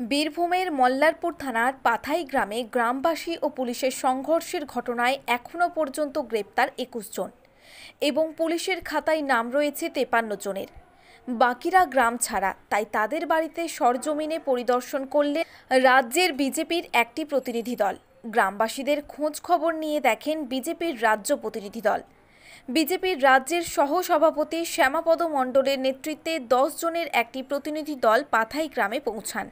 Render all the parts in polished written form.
বীরভূমের মল্লারপুর থানার পাথাই গ্রামে গ্রামবাসী ও পুলিশের সংঘর্ষের ঘটনায় এখনও পর্যন্ত গ্রেপ্তার 21 জন এবং পুলিশের খাতায় নাম রয়েছে 53 জনের। বাকিরা গ্রাম ছাড়া, তাই তাদের বাড়িতে সরজমিনে পরিদর্শন করলেন রাজ্যের বিজেপির একটি প্রতিনিধি দল। গ্রামবাসীদের খোঁজ খবর নিয়ে দেখেন বিজেপির রাজ্য প্রতিনিধি দল। বিজেপির রাজ্যের সহসভাপতি শ্যামাপদ মণ্ডলের নেতৃত্বে 10 জনের একটি প্রতিনিধি দল পাথাই গ্রামে পৌঁছান।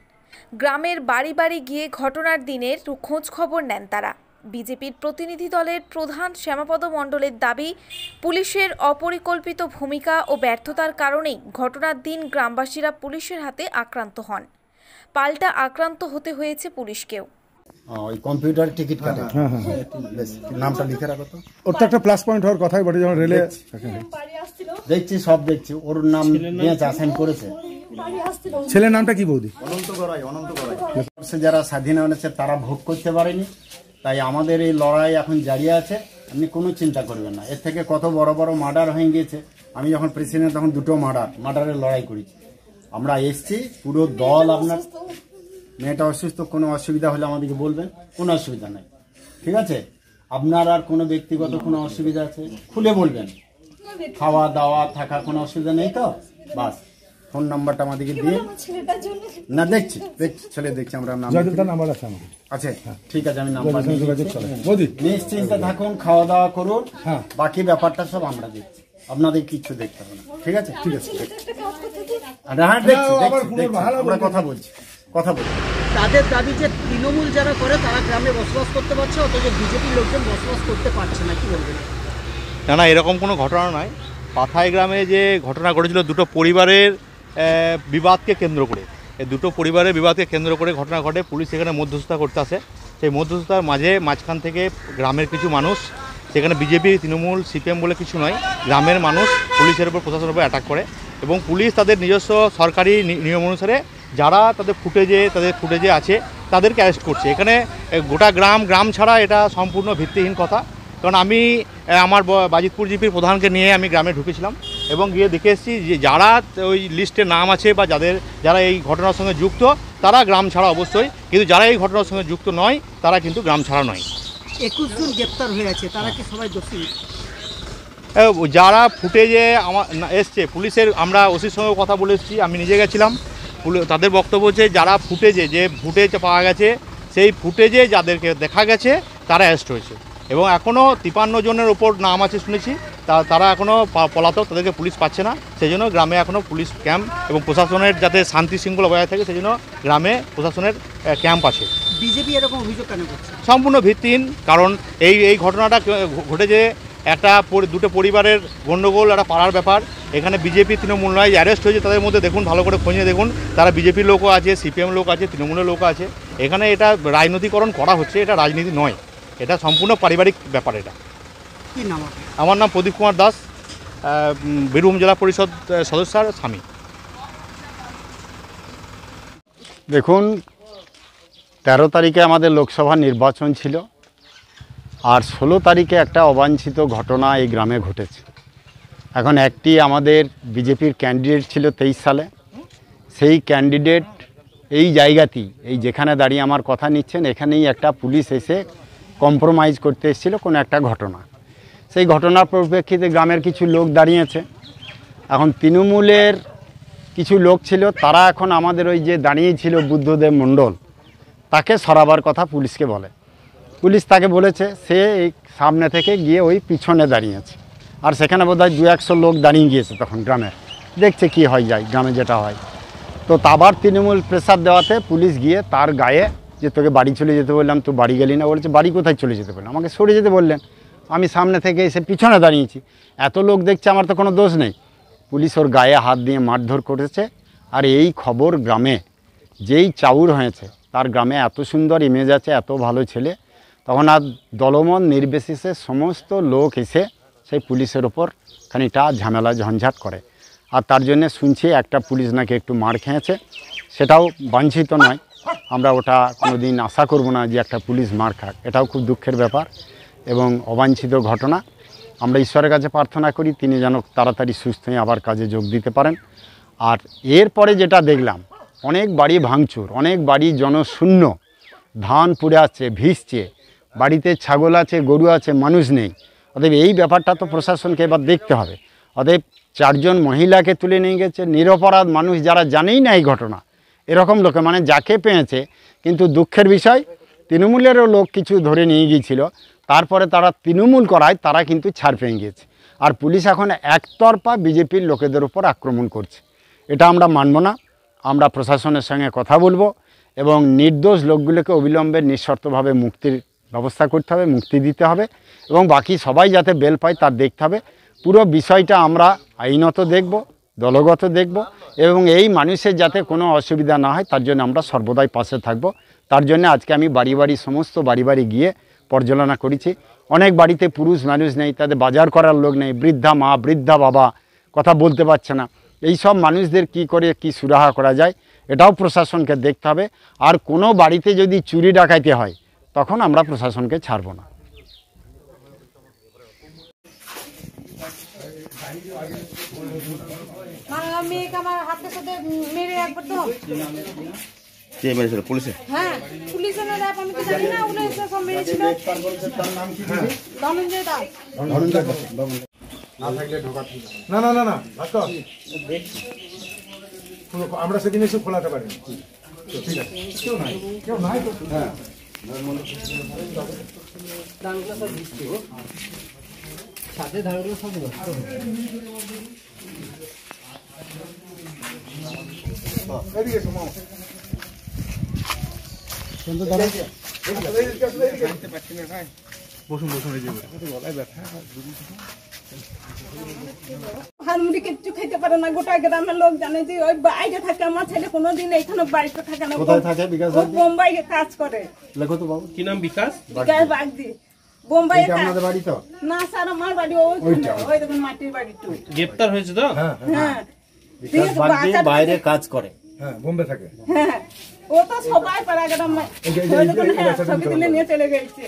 গ্রামের বাড়ি বাড়ি গিয়ে ঘটনার দিনের খোঁজ খবর নেন তারা। বিজেপির প্রতিনিধি দলের প্রধান শ্যামাপদ মণ্ডলের দাবি, পুলিশের অপরিকল্পিত ভূমিকা ও ব্যর্থতার কারণেই ঘটনার দিন গ্রামবাসীরা পুলিশের হাতে আক্রান্ত হন। পাল্টা আক্রান্ত হতে হয়েছে পুলিশকেও। ওই কম্পিউটার টিকিট কাটে, নামটা লিখে রাখো তো। ওর তো একটা প্লাস পয়েন্ট হওয়ার কথাই বটে, যখন রেলে দেখছি সব দেখছি, ওর নাম নিয়ে অ্যাসাইন করেছে। ছেলের নামটা কি বৌদি? অনন্ত গড়াই। যারা স্বাধীন হয়েছে তারা ভোগ করতে পারেনি, তাই আমাদের এই লড়াই এখন জারি আছে। আপনি কোনো চিন্তা করবেন না, এর থেকে কত বড় বড় মার্ডার হয়ে গিয়েছে। আমি যখন প্রেসিডেন্ট তখন 2টো মার্ডারের লড়াই করেছি। আমরা এসছি পুরো দল। আপনার মেয়েটা অসুস্থ, কোনো অসুবিধা হলে আমাদেরকে বলবেন, কোনো অসুবিধা নাই, ঠিক আছে? আপনার আর কোনো ব্যক্তিগত কোনো অসুবিধা আছে খুলে বলবেন, খাওয়া দাওয়া থাকা কোনো অসুবিধা নেই তো? বাস ফোন নাম্বারটা আমাদেরকে দিয়ে না, দেখছি ছেলে দেখছি আমরা নাম্বার আছে, ঠিক আছে, আমি নাম্বার নিশ্চিন্তে থাকুন, খাওয়া দাওয়া করুন, বাকি ব্যাপারটা সব আমরা দেখছি, আপনাদের কিচ্ছু দেখতে হবে না, ঠিক আছে? ঠিক আছে, হ্যাঁ দেখছি, আমরা কথা বলছি। তাদের দাবি যে তৃণমূল যারা করে তারা গ্রামে বসবাস করতে পারছে, অথচ বিজেপির লোকজন বসবাস করতে পারছে না, কি বলবেন? না, এরকম কোনো ঘটনা নয়। পাথাই গ্রামে যে ঘটনা ঘটেছিল, দুটো পরিবারের বিবাদকে কেন্দ্র করে, এই দুটো পরিবারের বিবাদকে কেন্দ্র করে ঘটনা ঘটে। পুলিশ সেখানে মধ্যস্থতা করতে আসে। সেই মধ্যস্থতার মাঝখান থেকে গ্রামের কিছু মানুষ, সেখানে বিজেপি তৃণমূল সিপিএম বলে কিছু নয়, গ্রামের মানুষ পুলিশের উপর, প্রশাসনের উপর অ্যাটাক করে এবং পুলিশ তাদের নিজস্ব সরকারি নিয়ম অনুসারে যারা তাদের ফুটেজে আছে তাদেরকে অ্যারেস্ট করছে। এখানে গোটা গ্রাম ছাড়া এটা সম্পূর্ণ ভিত্তিহীন কথা। কারণ আমি আমার বাজিতপুর জিপির প্রধানকে নিয়ে আমি গ্রামে ঢুকেছিলাম এবং গিয়ে দেখে এসেছি যে যারা ওই লিস্টে নাম আছে বা যারা এই ঘটনার সঙ্গে যুক্ত তারা গ্রাম ছাড়া অবশ্যই, কিন্তু যারা এই ঘটনার সঙ্গে যুক্ত নয় তারা কিন্তু গ্রাম ছাড়া নয়। 21 জন গ্রেপ্তার হয়ে আছে, তারা কি সবাই দোষী? যারা ফুটেজে এসছে, পুলিশের আমরা ওসির সঙ্গে কথা বলে এসেছি, আমি নিজে গেছিলাম। তাদের বক্তব্য হচ্ছে যারা ফুটেজ পাওয়া গেছে, সেই ফুটেজে যাদেরকে দেখা গেছে তারা অ্যারেস্ট হয়েছে এবং এখনও 53 জনের ওপর নাম আছে শুনেছি, তারা এখনও পলাতক, তাদেরকে পুলিশ পাচ্ছে না। সেই জন্য গ্রামে এখনও পুলিশ ক্যাম্প এবং প্রশাসনের যাতে শান্তি শৃঙ্খলা বজায় থাকে সেই জন্য গ্রামে প্রশাসনের ক্যাম্প আছে। বিজেপি এরকম অভিযোগ কেন করছে? সম্পূর্ণ ভিত্তিহীন। কারণ এই ঘটনাটা ঘটেছে দুটো পরিবারের গণ্ডগোল, একটা পাড়ার ব্যাপার। এখানে বিজেপি তৃণমূল নয়, অ্যারেস্ট হয়েছে তাদের মধ্যে দেখুন, ভালো করে খোঁজে দেখুন, তারা বিজেপির লোকও আছে, সিপিএম লোক আছে, তৃণমূলের লোক আছে। এখানে এটা রাজনৈতিকরণ করা হচ্ছে, এটা রাজনীতি নয়, এটা সম্পূর্ণ পারিবারিক ব্যাপার। এটা কি নাম? আমার নাম প্রদীপ কুমার দাস, বীরভূম জেলা পরিষদ সদস্যর স্বামী। দেখুন, 13 তারিখে আমাদের লোকসভা নির্বাচন ছিল, আর 16 তারিখে একটা অবাঞ্ছিত ঘটনা এই গ্রামে ঘটেছে। এখন একটি আমাদের বিজেপির ক্যান্ডিডেট ছিল 23 সালে, সেই ক্যান্ডিডেট এই জায়গাতেই, এই যেখানে দাঁড়িয়ে আমার কথা নিচ্ছেন, এখানেই একটা পুলিশ এসে কম্প্রোমাইজ করতে এসেছিল কোনো একটা ঘটনা। সেই ঘটনার পরিপ্রেক্ষিতে গ্রামের কিছু লোক দাঁড়িয়েছে। এখন তৃণমূলের কিছু লোক ছিল, তারা এখন আমাদের ওই যে দাঁড়িয়েছিল বুদ্ধদেব মণ্ডল, তাকে সরাবার কথা পুলিশকে বলে। পুলিশ তাকে বলেছে, সে এই সামনে থেকে গিয়ে ওই পিছনে দাঁড়িয়েছে। আর সেখানে বোধহয় 200-100 লোক দাঁড়িয়ে গিয়েছে তখন গ্রামে, দেখছে কি হয় যায় গ্রামে যেটা হয়। তো আবার তৃণমূল প্রেসার দেওয়াতে পুলিশ গিয়ে তার গায়ে, যে তোকে বাড়ি চলে যেতে বললাম, তো বাড়ি গেলি না, বলেছে বাড়ি কোথায় চলে যেতে বললাম, আমাকে সরে যেতে বললেন, আমি সামনে থেকে এসে পিছনে দাঁড়িয়েছি, এত লোক দেখছে, আমার তো কোনো দোষ নেই। পুলিশ ওর গায়ে হাত দিয়ে মারধর করেছে। আর এই খবর গ্রামে যেই চাউর হয়েছে, তার গ্রামে এত সুন্দর ইমেজ আছে, এত ভালো ছেলে, তখন আর দলমত নির্বিশেষে সমস্ত লোক এসে সেই পুলিশের ওপর খানিকটা ঝামেলা ঝঞ্ঝাট করে। আর তার জন্যে শুনছি একটা পুলিশ নাকি একটু মার খেয়েছে, সেটাও বাঞ্ছিত নয়। আমরা ওটা কোনো দিন আশা করব না যে একটা পুলিশ মার খাক, এটাও খুব দুঃখের ব্যাপার এবং অবাঞ্ছিত ঘটনা। আমরা ঈশ্বরের কাছে প্রার্থনা করি তিনি যেন তাড়াতাড়ি সুস্থ হয়ে আবার কাজে যোগ দিতে পারেন। আর এরপরে যেটা দেখলাম অনেক বাড়ি ভাঙচুর, অনেক বাড়ি জনশূন্য, ধান পুড়ে আসছে, ভিজছে, বাড়িতে ছাগল আছে, গরু আছে, মানুষ নেই। অতএব এই ব্যাপারটা তো প্রশাসনকে এবার দেখতে হবে। অতএব 4 জন মহিলাকে তুলে নিয়ে গেছে, নিরপরাধ মানুষ যারা জানেই না এই ঘটনা, এরকম লোকে মানে যাকে পেয়েছে। কিন্তু দুঃখের বিষয় তৃণমূলেরও লোক কিছু ধরে নিয়ে গিয়েছিল, তারপরে তারা তৃণমূল করায় তারা কিন্তু ছাড় পেয়ে গিয়েছে। আর পুলিশ এখন একতরফা বিজেপির লোকেদের উপর আক্রমণ করছে। এটা আমরা মানব না। আমরা প্রশাসনের সঙ্গে কথা বলবো এবং নির্দোষ লোকগুলোকে অবিলম্বে নিঃশর্তভাবে মুক্তির ব্যবস্থা করতে হবে, মুক্তি দিতে হবে এবং বাকি সবাই যাতে বেল পায় তার দেখতে হবে। পুরো বিষয়টা আমরা আইনত দেখব, দলগত দেখব এবং এই মানুষের যাতে কোনো অসুবিধা না হয় তার জন্য আমরা সর্বদাই পাশে থাকব। তার জন্য আজকে আমি বাড়ি বাড়ি সমস্ত বাড়ি বাড়ি গিয়ে পর্যালোচনা করেছি। অনেক বাড়িতে পুরুষ মানুষ নেই, তাদের বাজার করার লোক নেই, বৃদ্ধা মা, বৃদ্ধা বাবা কথা বলতে পারছে না। এই সব মানুষদের কি করে কি সুরাহা করা যায় এটাও প্রশাসনকে দেখতে হবে। আর কোনো বাড়িতে যদি চুরি ডাকাইতে হয় তখন আমরা প্রশাসনকে ছাড়ব না। মেয়েকে আমার হাতের সাথে মেরে একবার তো কে মেরেছিল? পুলিশে? হ্যাঁ, পুলিশের র্যাপ আমি তো জানি না, ওগুলো এসে সব মেরেছিল। ধনঞ্জয় দাস। না না না না ভাস্কর, আমরা সেদিন এসে খোলাতে পারি। ঠিক আছে, কেউ নাই তো। হ্যাঁ, সাথে ধানগুলো সব নষ্ট এদিকে এসো মামা। বসুন বসুন, এই যে গলায় ব্যথা, হালমুড়ি কিচ্ছু খেতে পারে না। গোটা গ্রামের লোক জানে যে ওই বাইরে থাকে। আমার ছেলে কোনোদিন এখানে বাড়িতে থাকে না। কোথায় থাকে? বিকাশ ও বোম্বাইয়ে কাজ করে। লেখো তো বাবু। কি নাম? বিকাশ বিকাশ বাগদি। বোম্বাইয়ে কাজ। আপনাদের বাড়ি তো? না স্যার, আমার বাড়ি ওই দেখুন মাটির বাড়ি। তো গ্রেপ্তার হয়েছে তো? হ্যাঁ, বাইরে কাজ করে। হ্যাঁ, বোম্বে থাকে। হ্যাঁ, ও তো সবাই পাড়া গ্রামে ছবি তুলে নিয়ে চলে গেছে।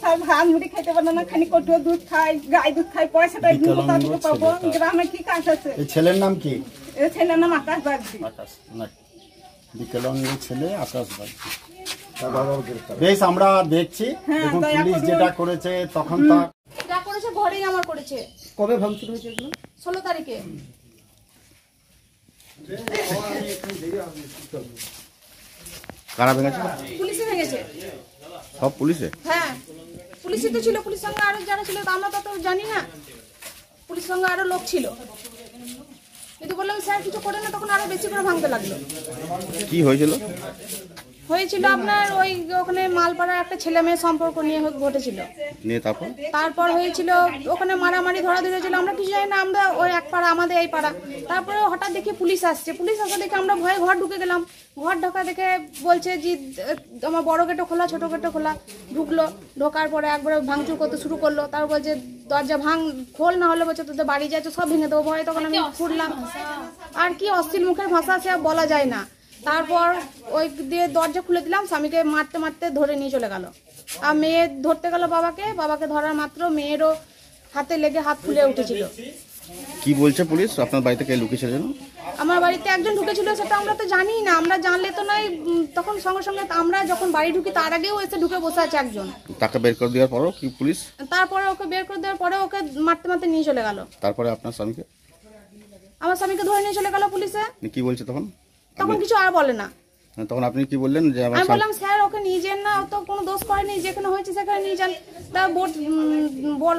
সব ভাত মুড়ি খেতে পারে না, খানি কটুয়া দুধ খায়, গাই দুধ খায়। পয়সাটা কোথা থেকে পাবো? গ্রামে কি কাজ আছে? এই ছেলের নাম কি? এই ছেলের নাম আকাশ বাগদি। বিকলাঙ্গ ছেলে আকাশ বাগদি। বেশ, আমরা দেখছি। দেখুন পুলিশ যেটা করেছে তখন তা যা করেছে ঘরেই আমার করেছে। কবে ভাঙচুর হয়েছে এগুলো? 16 তারিখে। কারা ভেঙেছে? পুলিশে ভেঙেছে। সব পুলিশে? হ্যাঁ, পুলিশই তো ছিল। পুলিশের সঙ্গে আরো যারা ছিল আমরা তো জানি না। পুলিশের সঙ্গে আরো লোক ছিল। কিন্তু বললাম স্যার কিছু করে না, তখন আরো বেশি করে ভাঙতে লাগলো। কি হয়েছিল? হয়েছিল আপনার ওই ওখানে মালপাড়ার একটা ছেলে মেয়ে সম্পর্ক নিয়ে ঘটেছিল। নিয়ে তারপর হয়েছিল ওখানে মারামারি ধরাধরি হয়েছিল। আমরা কিছু জানি না, আমরা ওই এক পাড়া, আমাদের এই পাড়া। তারপরে হঠাৎ দেখি পুলিশ আসছে। পুলিশ আসা দেখে আমরা ভয়ে ঘর ঢুকে গেলাম। ঘর ঢোকা দেখে বলছে যে আমার বড় গেটও খোলা, ছোট গেটও খোলা। ঢুকলো, ঢোকার পরে একবারে ভাঙচুর করতে শুরু করলো। তারপর বলছে দরজা খোল, না হলে বলছে তোদের বাড়ি যাচ্ছে সব ভেঙে দেবো। ভয়ে তখন আমি ফুটলাম। আর কি অশ্লীল মুখের ভাষা, সে বলা যায় না। তারপর ওই দিয়ে দরজা খুলে দিলাম। স্বামীকে মারতে মারতে ধরে নিয়ে চলে গেল। আর মেয়ে ধরতে গেল বাবাকে ধরার মাত্র মেয়েরও হাতে লেগে হাত ফুলে উঠেছিল। কি বলছে পুলিশ? আপনার বাড়িতে কে লুকিয়েছে যেন? আমার বাড়িতে একজন ঢুকেছিল, সেটা আমরা তো জানি না। আমরা জানলে তো নয়, তখন সঙ্গে সঙ্গে আমরা যখন বাড়ি ঢুকি তার আগেও এসে ঢুকে বসে আছে একজন। তাকে বের করে দেওয়ার পরও কি পুলিশ? তারপরে ওকে বের করে দেওয়ার পরে ওকে মারতে মারতে নিয়ে চলে গেল। তারপরে আপনার স্বামীকে? আমার স্বামীকে ধরে নিয়ে চলে গেল পুলিশে। কি বলছে তখন? তখন কিছু আর বলে না। তখন আপনি কি বললেন? যে আমি বললাম স্যার ওকে নিয়ে যান না, ও তো কোনো দোষ করেনি, যেখানে হয়েছে সেখানে নিয়ে যান। তা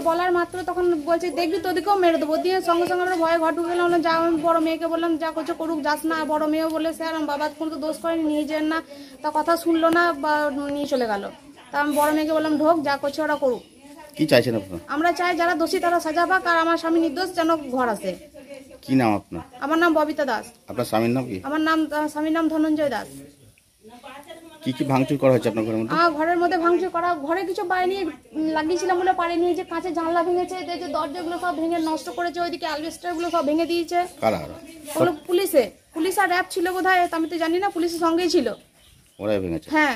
বলার মাত্র তখন বলছে দেখবি তোদেরকেও মেরে দেবো। দিয়ে সঙ্গে সঙ্গে আমরা ভয়ে ঘর ঢুকে গেলাম। যা আমি বড় মেয়েকে বললাম যা করছে করুক, যাস না। বড় মেয়েও বলে স্যার আমার বাবা কোনো তো দোষ করেনি, নিয়ে যান না। তা কথা শুনলো না বা নিয়ে চলে গেল। তা আমি বড় মেয়েকে বললাম ঢোক, যা করছে ওরা করুক। কি চাইছেন আপনারা? আমরা চাই যারা দোষী তারা সাজা পাক, আর আমার স্বামী নির্দোষ যেন ঘর আসে। কি নাম আপনার? আমার নাম ববিতা দাস। আপনার স্বামীর নাম কি? আমার স্বামীর নাম ধনঞ্জয় দাস। কি কি ভাঙচুর করা হয়েছে আপনার ঘরের মধ্যে? ঘরের মধ্যে ভাঙচুর করা, ঘরে কিছু বাইরে লাগিয়েছিলাম বলে পারেনি। যে কাঁচের জানলা ভেঙেছে, যে দরজাগুলো সব ভেঙে নষ্ট করেছে, ওইদিকে অ্যালবেস্টার গুলো সব ভেঙে দিয়েছে। কারা? ওগুলো পুলিশ আর র্যাব ছিল বোধহয়, আমি তো জানি না। পুলিশের সঙ্গেই ছিল। ওরাই ভেঙেছে? হ্যাঁ।